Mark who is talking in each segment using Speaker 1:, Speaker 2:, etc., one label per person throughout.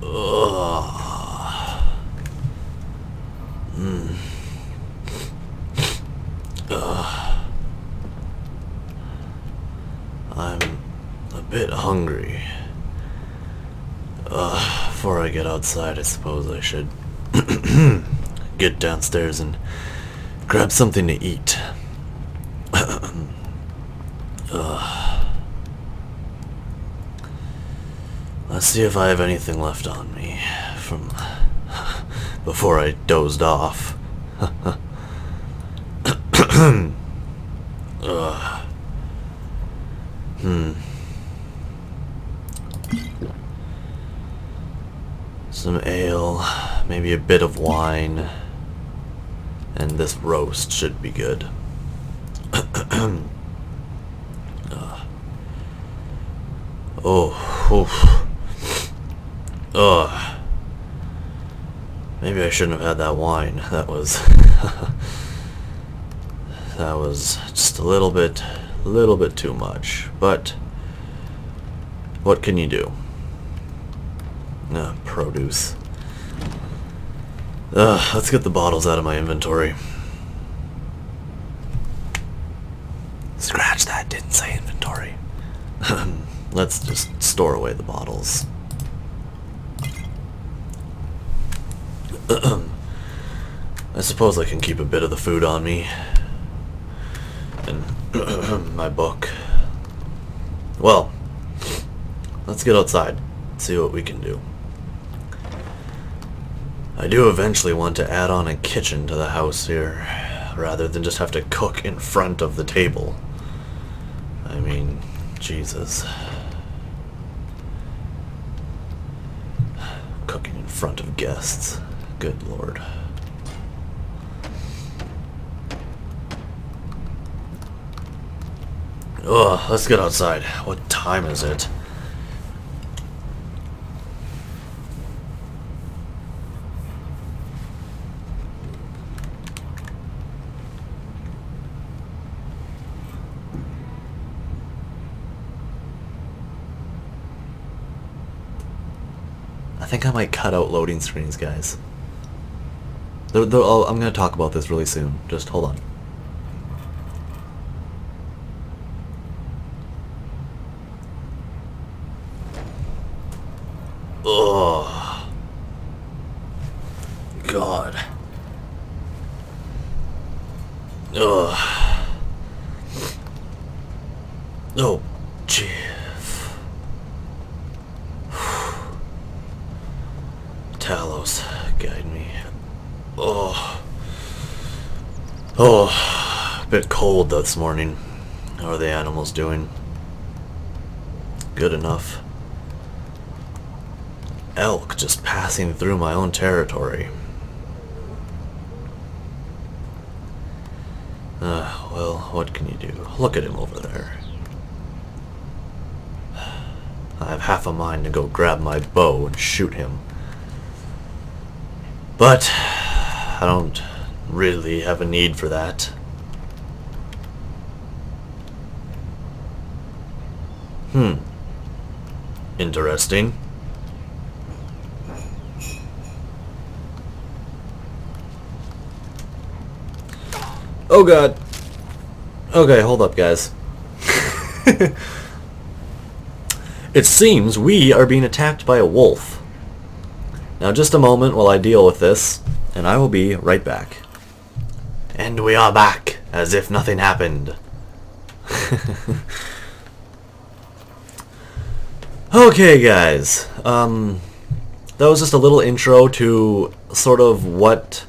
Speaker 1: Ugh. Ugh. I'm a bit hungry. Before I get outside, I suppose I should get downstairs and grab something to eat. Let's see if I have anything left on me from before I dozed off. Some ale, maybe a bit of wine, and this roast should be good. Maybe I shouldn't have had that wine. That was that was just a little bit too much. But what can you do? Produce. Let's get the bottles out of my inventory. Scratch that, didn't say inventory. Let's just store away the bottles. I suppose I can keep a bit of the food on me. And my book. Well, let's get outside. See what we can do. I do eventually want to add on a kitchen to the house here, rather than just have to cook in front of the table. I mean, Jesus. Cooking in front of guests. Good Lord. Ugh, let's get outside. What time is it? I think I might cut out loading screens, guys. I'm going to talk about this really soon. Just hold on. Oh, God. Ugh. Oh, gee. Talos, guide me. Oh, a bit cold this morning. How are the animals doing? Good enough. Elk just passing through my own territory. Well, what can you do? Look at him over there. I have half a mind to go grab my bow and shoot him. But I don't really have a need for that. Interesting. Oh God. Okay, hold up, guys. It seems we are being attacked by a wolf. Now just a moment while I deal with this, and I will be right back. And we are back, as if nothing happened. Okay, guys. That was just a little intro to sort of what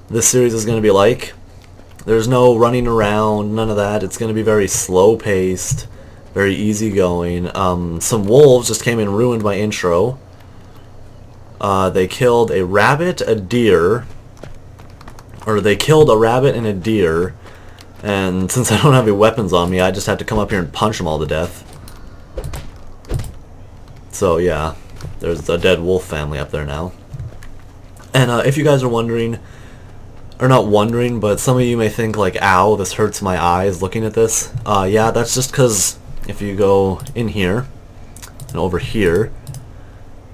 Speaker 1: this series is going to be like. There's no running around, none of that. It's going to be very slow-paced, very easygoing. Some wolves just came and ruined my intro. They killed a rabbit, a deer, or they killed a rabbit and a deer, and since I don't have any weapons on me, I just had to come up here and punch them all to death. So yeah, there's a dead wolf family up there now. And if you guys are wondering, or not wondering, but some of you may think like, ow, this hurts my eyes looking at this. Yeah, that's just because if you go in here and over here,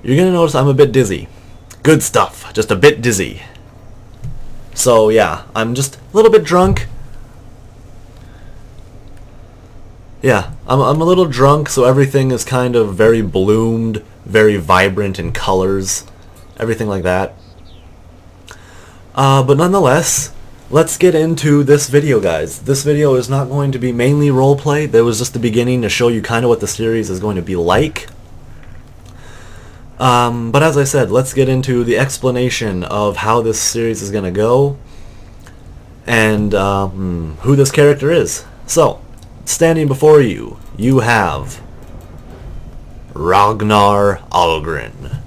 Speaker 1: you're going to notice I'm a bit dizzy. Good stuff, just a bit dizzy. So yeah, I'm just a little bit drunk. Yeah, I'm a little drunk, so everything is kind of very bloomed, very vibrant in colors, everything like that. But nonetheless, let's get into this video, guys. This video is not going to be mainly roleplay. That was just the beginning to show you kind of what the series is going to be like. But as I said, let's get into the explanation of how this series is going to go and who this character is. So, standing before you, you have Rognar Ahlgren.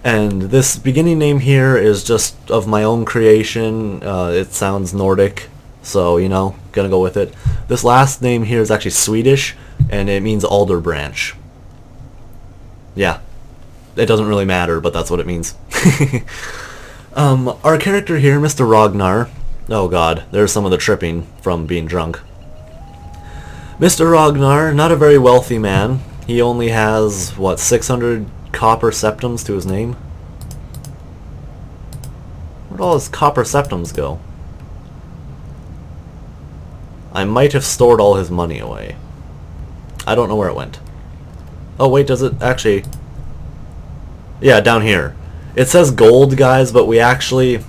Speaker 1: And this beginning name here is just of my own creation. It sounds Nordic, so, you know, gonna go with it. This last name here is actually Swedish, and it means alder branch. Yeah, it doesn't really matter, but that's what it means. Our character here, Mr. Rognar, oh god, there's some of the tripping from being drunk. Mr. Rognar, not a very wealthy man. He only has, what, 600 copper septums to his name? Where'd all his copper septums go? I might have stored all his money away. I don't know where it went. Oh wait, does it actually... Yeah, down here. It says gold, guys, but we actually...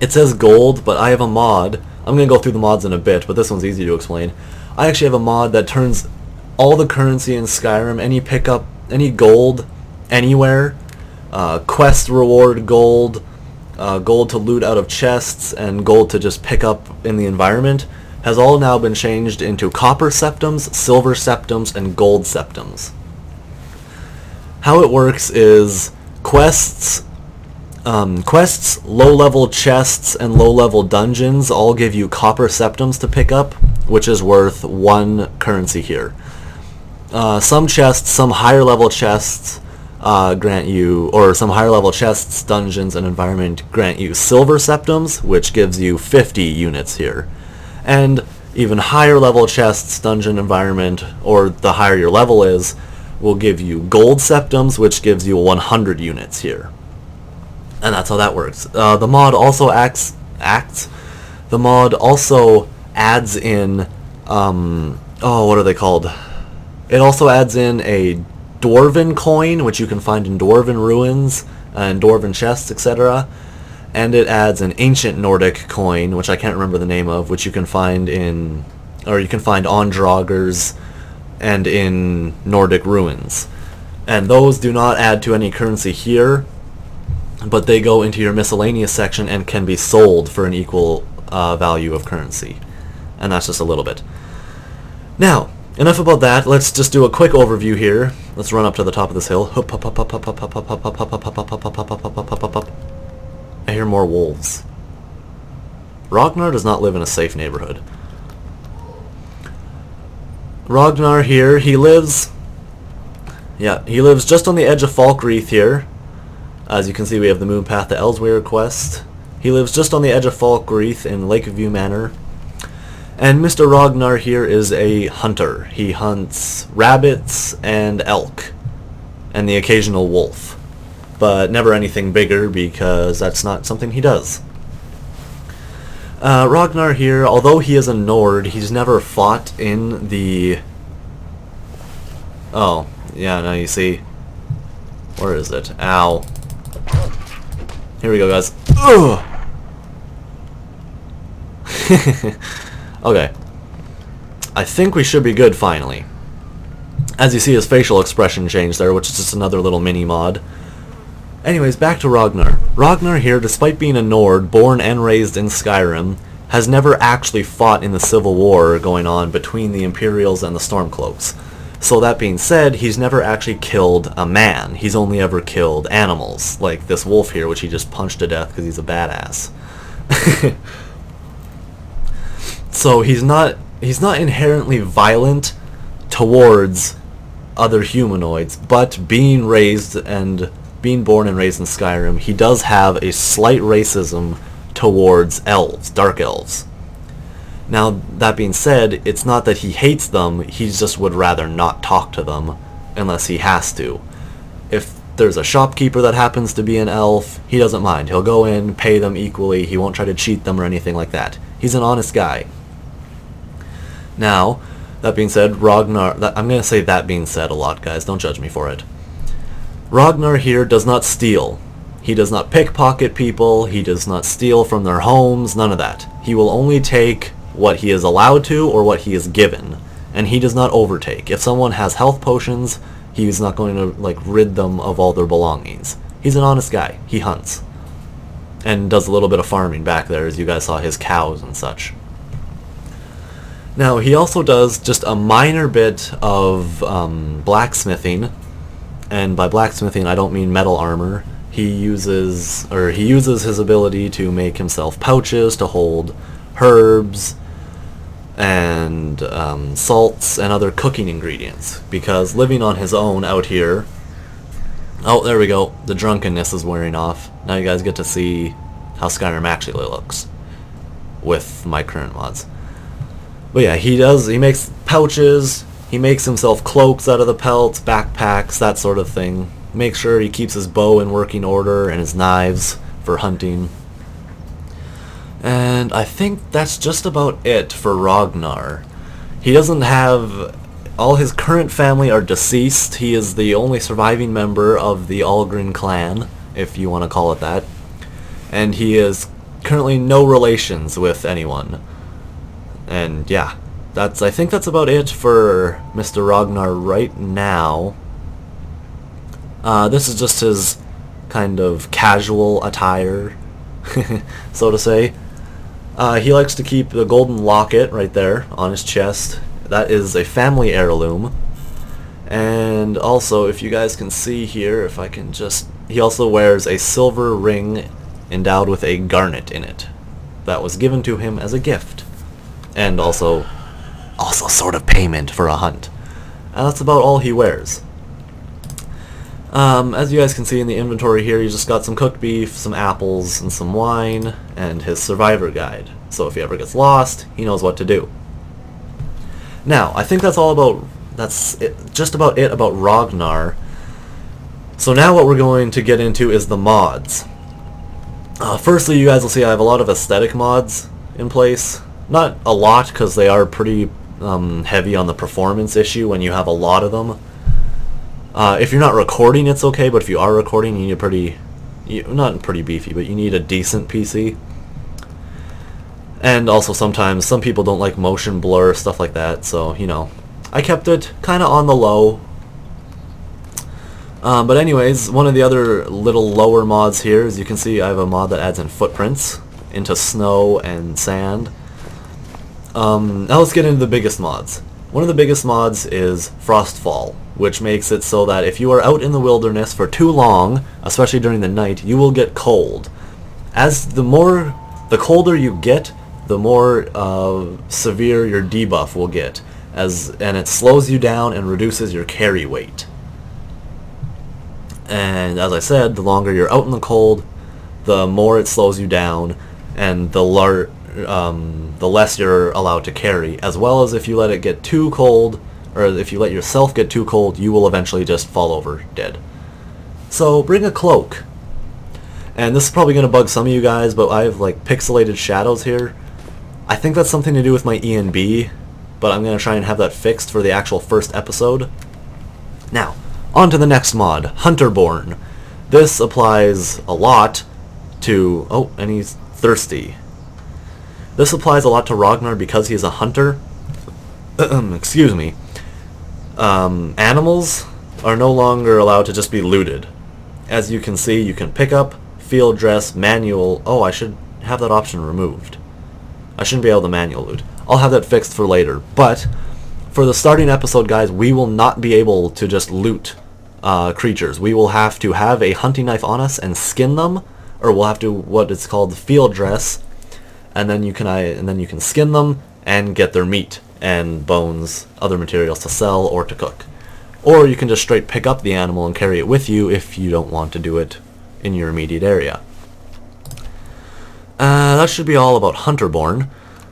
Speaker 1: It says gold, but I have a mod. I'm going to go through the mods in a bit, but this one's easy to explain. I actually have a mod that turns all the currency in Skyrim, any pickup, any gold, anywhere, quest reward gold, gold to loot out of chests, and gold to just pick up in the environment, has all now been changed into copper septums, silver septums, and gold septums. How it works is quests, low-level chests, and low-level dungeons all give you copper septums to pick up, which is worth 1 currency here. Some chests, some higher-level chests grant you, or some higher-level chests, dungeons, and environment grant you silver septums, which gives you 50 units here. And even higher-level chests, dungeon, environment, or the higher your level is, will give you gold septums, which gives you 100 units here. And that's how that works. The mod also the mod also adds in, what are they called? It also adds in a Dwarven coin, which you can find in Dwarven ruins, and Dwarven chests, etc. And it adds an ancient Nordic coin, which I can't remember the name of, which you can find in, or you can find on Draugrs and in Nordic ruins. And those do not add to any currency here, but they go into your miscellaneous section and can be sold for an equal value of currency. And that's just a little bit. Now, enough about that. Let's just do a quick overview here. Let's run up to the top of this hill. I hear more wolves. Rognar does not live in a safe neighborhood. Rognar here, he lives just on the edge of Falkreath here. As you can see, we have the Moon Path to Elsewhere quest. He lives just on the edge of Falkreath in Lakeview Manor. And Mr. Rognar here is a hunter. He hunts rabbits and elk, and the occasional wolf. But never anything bigger, because that's not something he does. Rognar here, although he is a Nord, he's never fought in the... Oh, yeah, now you see. Where is it? Ow. Here we go, guys. Ugh! Okay. I think we should be good, finally. As you see, his facial expression changed there, which is just another little mini-mod. Anyways, back to Rognar. Rognar here, despite being a Nord, born and raised in Skyrim, has never actually fought in the civil war going on between the Imperials and the Stormcloaks. So that being said, he's never actually killed a man. He's only ever killed animals, like this wolf here, which he just punched to death because he's a badass. So he's not inherently violent towards other humanoids, but being born and raised in Skyrim, he does have a slight racism towards elves, dark elves. Now, that being said, it's not that he hates them, he just would rather not talk to them unless he has to. If there's a shopkeeper that happens to be an elf, he doesn't mind. He'll go in, pay them equally, he won't try to cheat them or anything like that. He's an honest guy. Now, that being said, Rognar... I'm going to say that being said a lot, guys. Don't judge me for it. Rognar here does not steal. He does not pickpocket people. He does not steal from their homes. None of that. He will only take what he is allowed to or what he is given. And he does not overtake. If someone has health potions, he's not going to like rid them of all their belongings. He's an honest guy. He hunts. And does a little bit of farming back there, as you guys saw his cows and such. Now, he also does just a minor bit of blacksmithing, and by blacksmithing I don't mean metal armor. He uses his ability to make himself pouches to hold herbs and salts and other cooking ingredients, because living on his own out here... Oh, there we go. The drunkenness is wearing off. Now you guys get to see how Skyrim actually looks with my current mods. But yeah, he makes pouches, he makes himself cloaks out of the pelts, backpacks, that sort of thing. Make sure he keeps his bow in working order and his knives for hunting. And I think that's just about it for Rognar. He doesn't have... All his current family are deceased. He is the only surviving member of the Ahlgren clan, if you want to call it that. And he is currently no relations with anyone. And yeah, I think that's about it for Mr. Rognar right now. This is just his kind of casual attire, so to say. He likes to keep the golden locket right there on his chest. That is a family heirloom. And also, if you guys can see here, if I can just... He also wears a silver ring endowed with a garnet in it. That was given to him as a gift. And also sort of payment for a hunt. And that's about all he wears. As you guys can see in the inventory here, he's just got some cooked beef, some apples, and some wine, and his survivor guide. So if he ever gets lost, he knows what to do. Now, I think that's just about it about Rognar. So now what we're going to get into is the mods. Firstly, you guys will see I have a lot of aesthetic mods in place. Not a lot, because they are pretty heavy on the performance issue when you have a lot of them. If you're not recording, it's okay, but if you are recording, you need not pretty beefy, but you need a decent PC. And also sometimes some people don't like motion blur, stuff like that, so, you know, I kept it kind of on the low. But anyways, one of the other little lower mods here, as you can see, I have a mod that adds in footprints into snow and sand. Now let's get into the biggest mods. One of the biggest mods is Frostfall, which makes it so that if you are out in the wilderness for too long, especially during the night, you will get cold. The colder you get, the more severe your debuff will get, and it slows you down and reduces your carry weight. And as I said, the longer you're out in the cold, the more it slows you down, and the less you're allowed to carry, as well as if you let it get too cold, or if you let yourself get too cold, you will eventually just fall over dead. So bring a cloak. And this is probably going to bug some of you guys, but I have like pixelated shadows here. I think that's something to do with my ENB, but I'm going to try and have that fixed for the actual first episode. Now, on to the next mod, Hunterborn. This applies a lot to... Oh, and he's thirsty. This applies a lot to Rognar because he's a hunter. Excuse me. Animals are no longer allowed to just be looted. As you can see, you can pick up, field dress, manual... Oh, I should have that option removed. I shouldn't be able to manual loot. I'll have that fixed for later. But for the starting episode, guys, we will not be able to just loot creatures. We will have to have a hunting knife on us and skin them, or we'll have to what is called field dress, and then you can skin them and get their meat and bones, other materials to sell or to cook. Or you can just straight pick up the animal and carry it with you if you don't want to do it in your immediate area. That should be all about Hunterborn.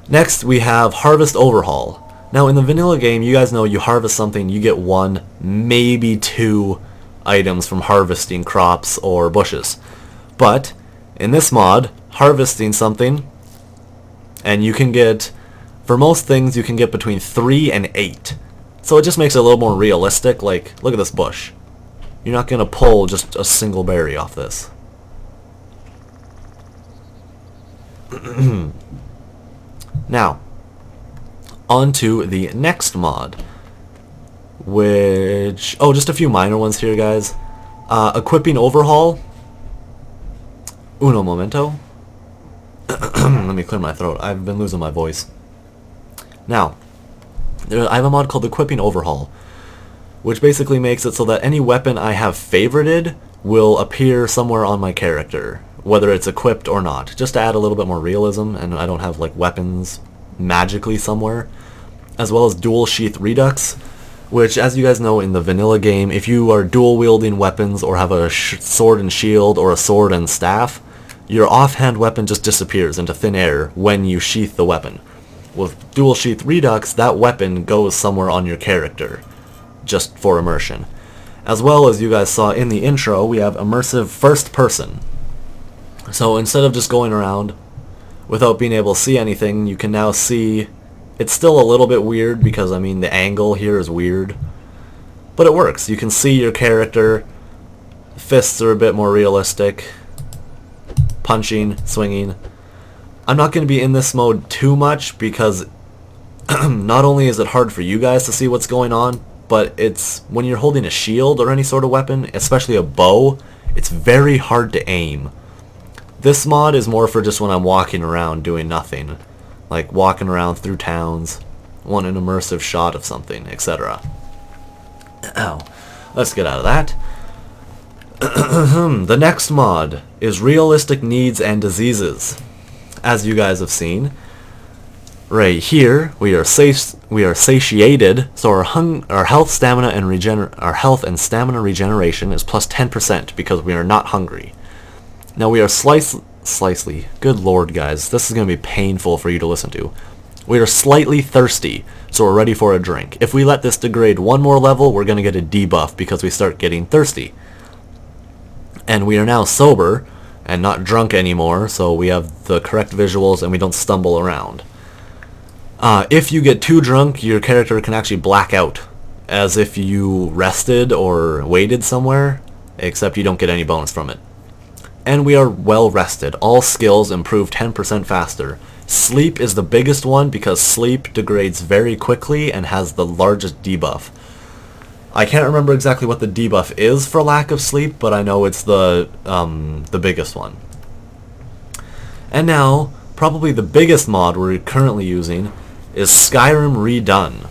Speaker 1: Next we have Harvest Overhaul. Now in the vanilla game, you guys know you harvest something, you get 1, maybe 2 items from harvesting crops or bushes. But in this mod, harvesting something, and you can get, for most things, you can get between 3 and 8. So it just makes it a little more realistic. Like, look at this bush. You're not going to pull just a single berry off this. Now, on to the next mod, which... oh, just a few minor ones here, guys. Equipping overhaul. Uno momento. Let me clear my throat. I've been losing my voice. Now, I have a mod called Equipping Overhaul, which basically makes it so that any weapon I have favorited will appear somewhere on my character, whether it's equipped or not, just to add a little bit more realism, and I don't have like weapons magically somewhere. As well as dual sheath redux, which, as you guys know, in the vanilla game, if you are dual wielding weapons or have a sword and shield or a sword and staff, your offhand weapon just disappears into thin air when you sheath the weapon. With dual sheath redux, that weapon goes somewhere on your character, just for immersion. As well as you guys saw in the intro, we have immersive first person. So instead of just going around without being able to see anything, you can now see. It's still a little bit weird because, I mean, the angle here is weird, but it works. You can see your character. Fists are a bit more realistic. Punching, swinging. I'm not going to be in this mode too much because not only is it hard for you guys to see what's going on, but it's when you're holding a shield or any sort of weapon, especially a bow, it's very hard to aim. This mod is more for just when I'm walking around doing nothing, like walking around through towns, want an immersive shot of something, etc. Ow. Let's get out of that. The next mod is Realistic Needs and Diseases. As you guys have seen, right here we are satiated, so our health, stamina, and stamina regeneration is plus 10% because we are not hungry. Now we are slightly. Good lord, guys, this is going to be painful for you to listen to. We are slightly thirsty, so we're ready for a drink. If we let this degrade one more level, we're going to get a debuff because we start getting thirsty. And we are now sober and not drunk anymore, so we have the correct visuals and we don't stumble around. If you get too drunk, your character can actually black out, as if you rested or waited somewhere, except you don't get any bonus from it. And we are well rested. All skills improve 10% faster. Sleep is the biggest one because sleep degrades very quickly and has the largest debuff. I can't remember exactly what the debuff is for lack of sleep, but I know it's the biggest one. And now, probably the biggest mod we're currently using is Skyrim Redone.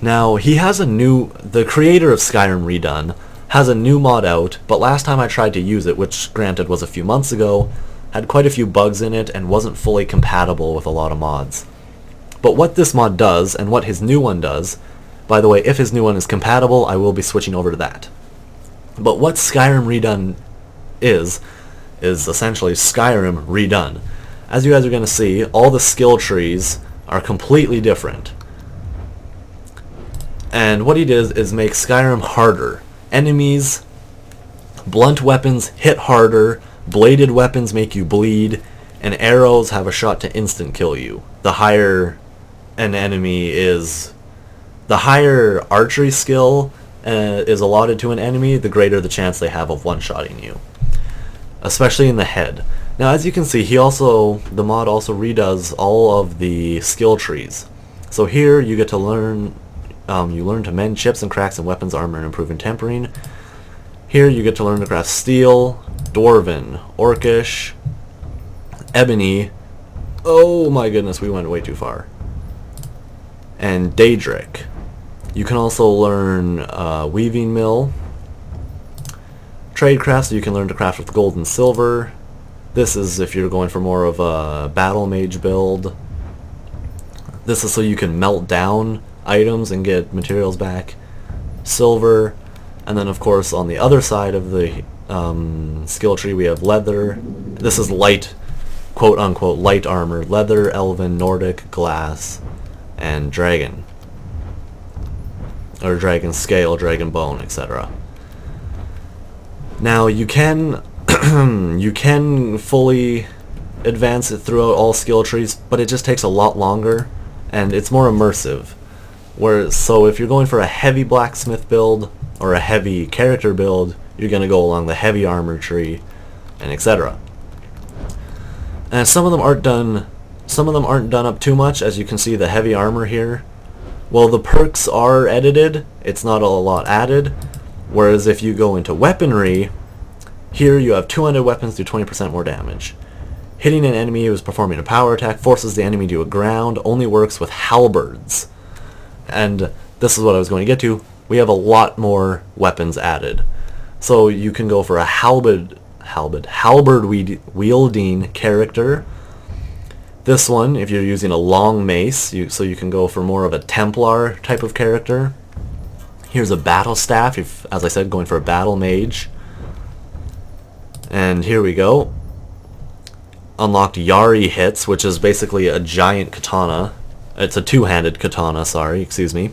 Speaker 1: Now, the creator of Skyrim Redone has a new mod out, but last time I tried to use it, which granted was a few months ago, had quite a few bugs in it and wasn't fully compatible with a lot of mods. But what this mod does, and what his new one does, by the way, if his new one is compatible, I will be switching over to that. But what Skyrim Redone is essentially Skyrim Redone. As you guys are going to see, all the skill trees are completely different. And what he did is make Skyrim harder. Enemies, blunt weapons hit harder, bladed weapons make you bleed, and arrows have a shot to instant kill you. The higher an enemy is... The higher archery skill is allotted to an enemy, the greater the chance they have of one-shotting you. Especially in the head. Now, as you can see, the mod also redoes all of the skill trees. So here you get to learn, you learn to mend chips and cracks in weapons, armor, and improve in tempering. Here you get to learn to craft steel, dwarven, orcish, ebony. Oh my goodness, we went way too far. And daedric. You can also learn weaving mill, tradecraft, so you can learn to craft with gold and silver. This is if you're going for more of a battle mage build. This is so you can melt down items and get materials back. Silver, and then of course on the other side of the skill tree we have leather. This is light, quote unquote, light armor, leather, elven, Nordic, glass, and dragon. Or dragon scale, dragon bone, etc. Now you can you can fully advance it throughout all skill trees, but it just takes a lot longer and it's more immersive. So if you're going for a heavy blacksmith build or a heavy character build, you're going to go along the heavy armor tree and etc. And some of them aren't done up too much, as you can see the heavy armor here. Well, the perks are edited, it's not a lot added, whereas if you go into weaponry, here you have 200 weapons do 20% more damage. Hitting an enemy who is performing a power attack forces the enemy to aground, only works with halberds. And this is what I was going to get to. We have a lot more weapons added. So you can go for a halberd wielding character. This one, if you're using a long mace, so you can go for more of a Templar type of character. Here's a battle staff, if, as I said, going for a battle mage. And here we go. Unlocked Yari hits, which is basically a giant katana. It's a two-handed katana, sorry, excuse me.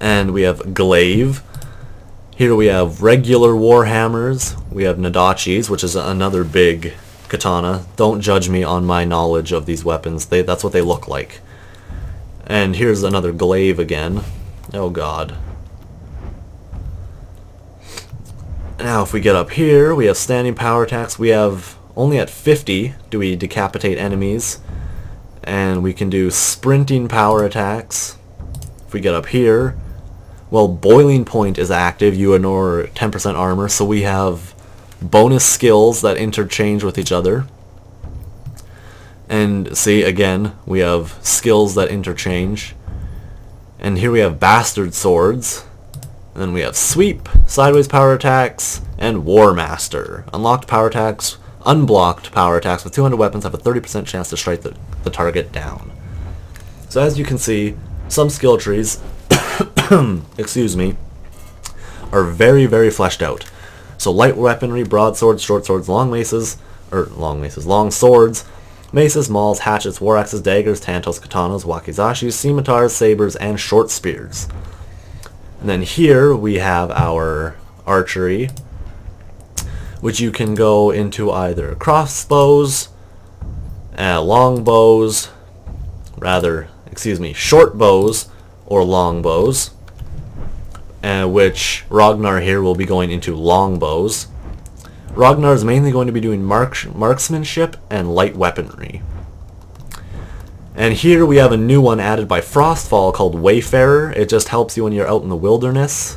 Speaker 1: And we have glaive. Here we have regular warhammers. We have nadachis, which is another big katana. Don't judge me on my knowledge of these weapons. That's what they look like. And here's another glaive again. Oh god. Now if we get up here, we have standing power attacks. We have only at 50 do we decapitate enemies. And we can do sprinting power attacks. If we get up here, well, boiling point is active. You ignore 10% armor, so we have bonus skills that interchange with each other. And see, again, we have skills that interchange. And here we have bastard swords. And then we have sweep, sideways power attacks, and war master. Unlocked power attacks, unblocked power attacks with 200 weapons have a 30% chance to strike the target down. So as you can see, some skill trees excuse me, are very, very fleshed out. So light weaponry, broadswords, short swords, long swords, maces, mauls, hatchets, war axes, daggers, tantos, katanas, wakizashis, scimitars, sabers, and short spears. And then here we have our archery, which you can go into either crossbows, short bows, or long bows, which Rognar here will be going into long bows. Ragnar is mainly going to be doing marksmanship and light weaponry. And here we have a new one added by Frostfall called Wayfarer. It just helps you when you're out in the wilderness.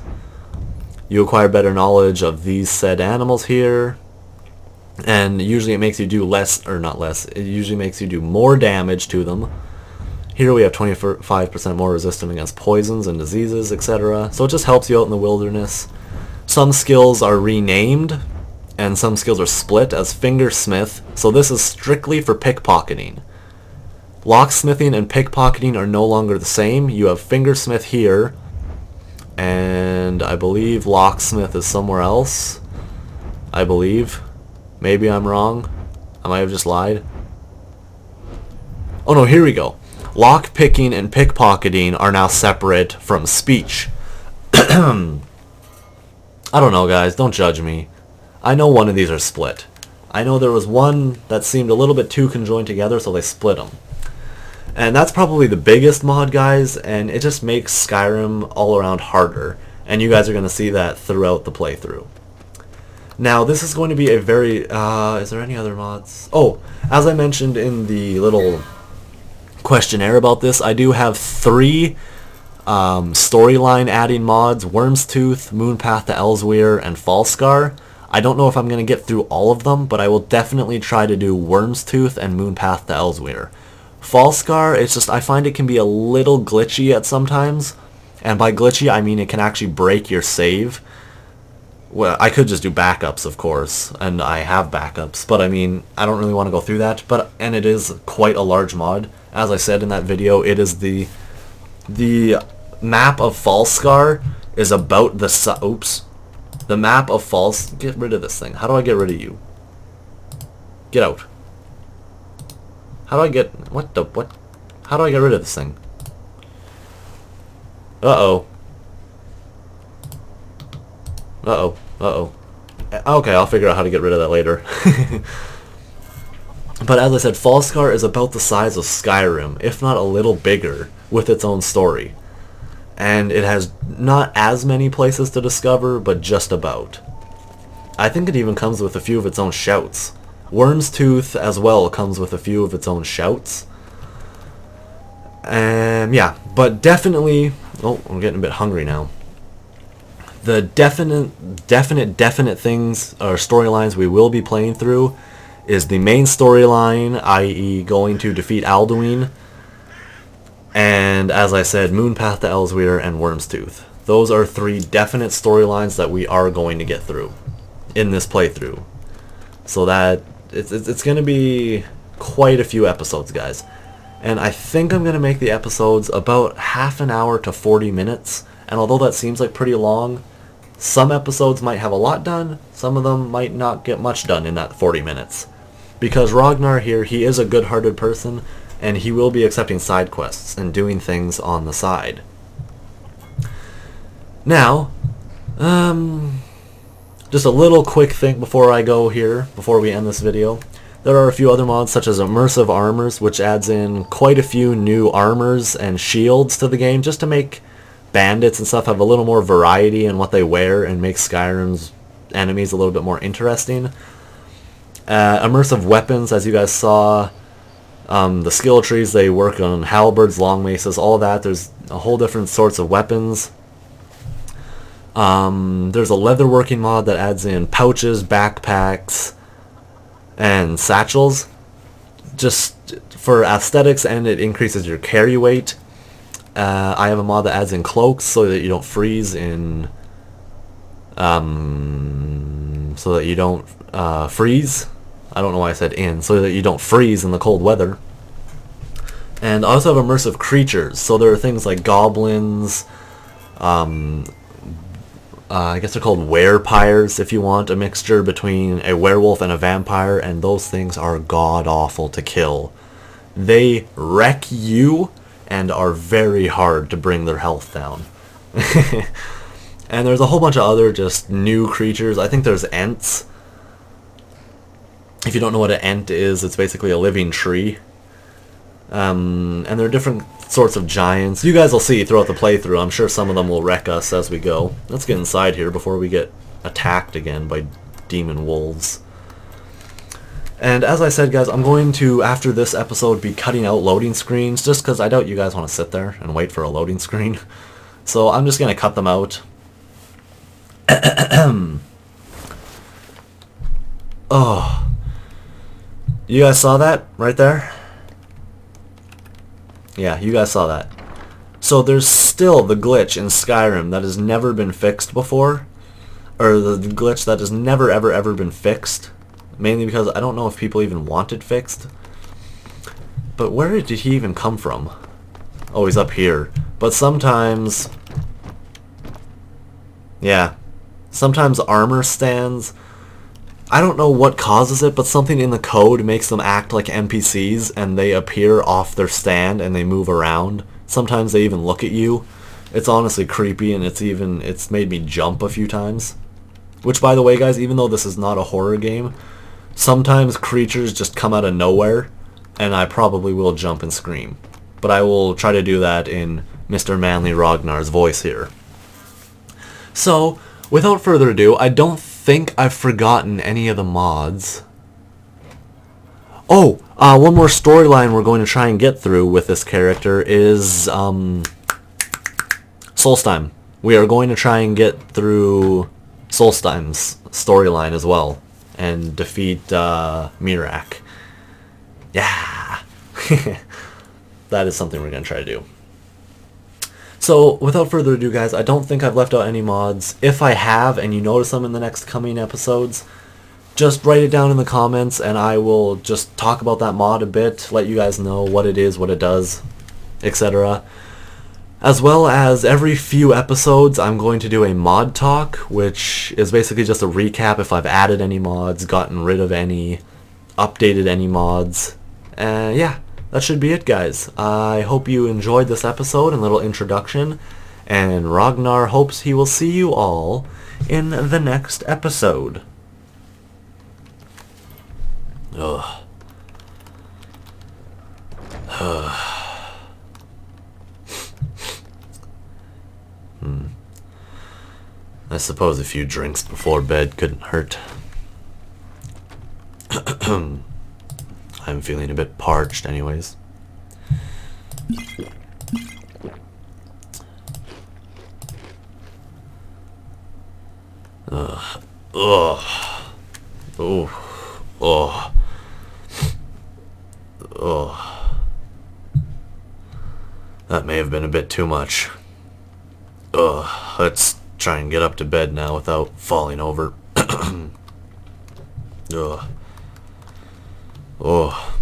Speaker 1: You acquire better knowledge of these said animals here. And usually it makes you do it usually makes you do more damage to them. Here we have 25% more resistant against poisons and diseases, etc. So it just helps you out in the wilderness. Some skills are renamed, and some skills are split as Fingersmith. So this is strictly for pickpocketing. Locksmithing and pickpocketing are no longer the same. You have Fingersmith here, and I believe Locksmith is somewhere else. I believe. Maybe I'm wrong. I might have just lied. Oh no, here we go. Lock picking and pickpocketing are now separate from speech. I don't know, guys. Don't judge me. I know one of these are split. I know there was one that seemed a little bit too conjoined together, so they split them. And that's probably the biggest mod, guys, and it just makes Skyrim all around harder. And you guys are going to see that throughout the playthrough. Now, this is going to be a very... is there any other mods? Oh, as I mentioned in the little questionnaire about this, I do have 3 storyline adding mods: Wormstooth, Moonpath to Elsweyr, and Falskar. I don't know if I'm going to get through all of them, but I will definitely try to do Wormstooth and Moonpath to Elsweyr. Falskar, it's just, I find it can be a little glitchy at sometimes, and by glitchy I mean it can actually break your save. Well, I could just do backups, of course, and I have backups, but I mean, I don't really want to go through that, and it is quite a large mod. As I said in that video, it is the map of Falskar is about the oops. The map of get rid of this thing. How do I get rid of you? Get out. How do I get how do I get rid of this thing? Uh-oh. Uh-oh. Uh-oh. Okay, I'll figure out how to get rid of that later. But as I said, Falskar is about the size of Skyrim, if not a little bigger, with its own story. And it has not as many places to discover, but just about. I think it even comes with a few of its own shouts. Worm's Tooth as well comes with a few of its own shouts. Yeah, but definitely... Oh, I'm getting a bit hungry now. The definite things or storylines we will be playing through is the main storyline, i.e. going to defeat Alduin, and as I said, Moonpath to Elsweyr and Worm's Tooth. Those are 3 definite storylines that we are going to get through in this playthrough. So that it's going to be quite a few episodes, guys. And I think I'm going to make the episodes about half an hour to 40 minutes. And although that seems like pretty long, some episodes might have a lot done, some of them might not get much done in that 40 minutes. Because Rognar here, he is a good-hearted person, and he will be accepting side quests and doing things on the side. Now, just a little quick thing before I go here, before we end this video. There are a few other mods such as Immersive Armors, which adds in quite a few new armors and shields to the game just to make bandits and stuff have a little more variety in what they wear and make Skyrim's enemies a little bit more interesting. Immersive weapons, as you guys saw, the skill trees, they work on halberds, long maces, all that. There's a whole different sorts of weapons. There's a leatherworking mod that adds in pouches, backpacks, and satchels, just for aesthetics, and it increases your carry weight. I have a mod that adds in cloaks so that you don't freeze in, so that you don't freeze. I don't know why I said in, so that you don't freeze in the cold weather. And I also have immersive creatures, so there are things like goblins, I guess they're called werepires if you want, a mixture between a werewolf and a vampire, and those things are god-awful to kill. They wreck you and are very hard to bring their health down. And there's a whole bunch of other just new creatures. I think there's ents. If you don't know what an ent is, it's basically a living tree. And there are different sorts of giants. You guys will see throughout the playthrough. I'm sure some of them will wreck us as we go. Let's get inside here before we get attacked again by demon wolves. And as I said, guys, I'm going to, after this episode, be cutting out loading screens, just because I doubt you guys want to sit there and wait for a loading screen. So I'm just going to cut them out. Oh. You guys saw that right there? Yeah, you guys saw that. So there's still the glitch in Skyrim that has never been fixed before. Or the glitch that has never ever been fixed. Mainly because I don't know if people even want it fixed. But where did he even come from? Oh, he's up here. But sometimes... yeah. Sometimes armor stands... I don't know what causes it, but something in the code makes them act like NPCs, and they appear off their stand and they move around. Sometimes they even look at you. It's honestly creepy, and it's made me jump a few times. Which, by the way, guys, even though this is not a horror game, sometimes creatures just come out of nowhere, and I probably will jump and scream. But I will try to do that in Mr. Manly Rognar's voice here. So, without further ado, I don't think I've forgotten any of the mods. Oh, one more storyline we're going to try and get through with this character is Solstheim. We are going to try and get through Solstheim's storyline as well and defeat Mirak. Yeah. That is something we're going to try to do. So, without further ado, guys, I don't think I've left out any mods. If I have, and you notice them in the next coming episodes, just write it down in the comments, and I will just talk about that mod a bit, let you guys know what it is, what it does, etc. As well as every few episodes, I'm going to do a mod talk, which is basically just a recap if I've added any mods, gotten rid of any, updated any mods. Yeah. That should be it, guys. I hope you enjoyed this episode and little introduction, and Rognar hopes he will see you all in the next episode. Ugh. I suppose a few drinks before bed couldn't hurt. I'm feeling a bit parched anyways. Ugh. Ugh. Oh. Oh. Oh. That may have been a bit too much. Ugh. Let's try and get up to bed now without falling over. Ugh. Oh.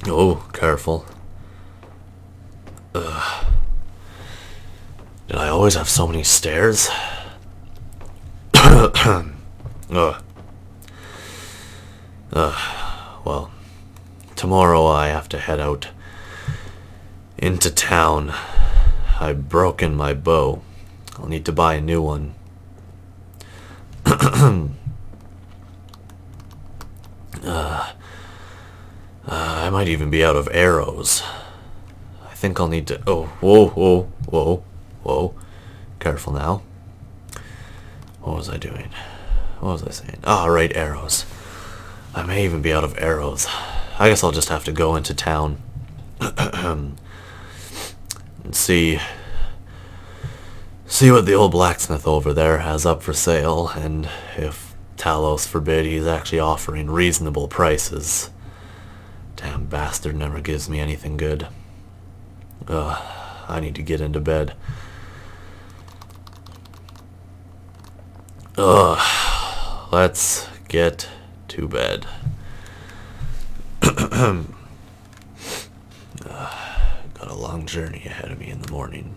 Speaker 1: Oh, careful. Ugh. Did I always have so many stairs? Ugh. Well, tomorrow I have to head out into town. I've broken my bow. I'll need to buy a new one. I might even be out of arrows. I think I'll need to... Oh, whoa, whoa, whoa, whoa. Careful now. What was I doing? What was I saying? Ah, right, arrows. I may even be out of arrows. I guess I'll just have to go into town. And see what the old blacksmith over there has up for sale, and if Talos forbid he's actually offering reasonable prices. Damn bastard never gives me anything good. I need to get into bed. Let's get to bed. Got a long journey ahead of me in the morning.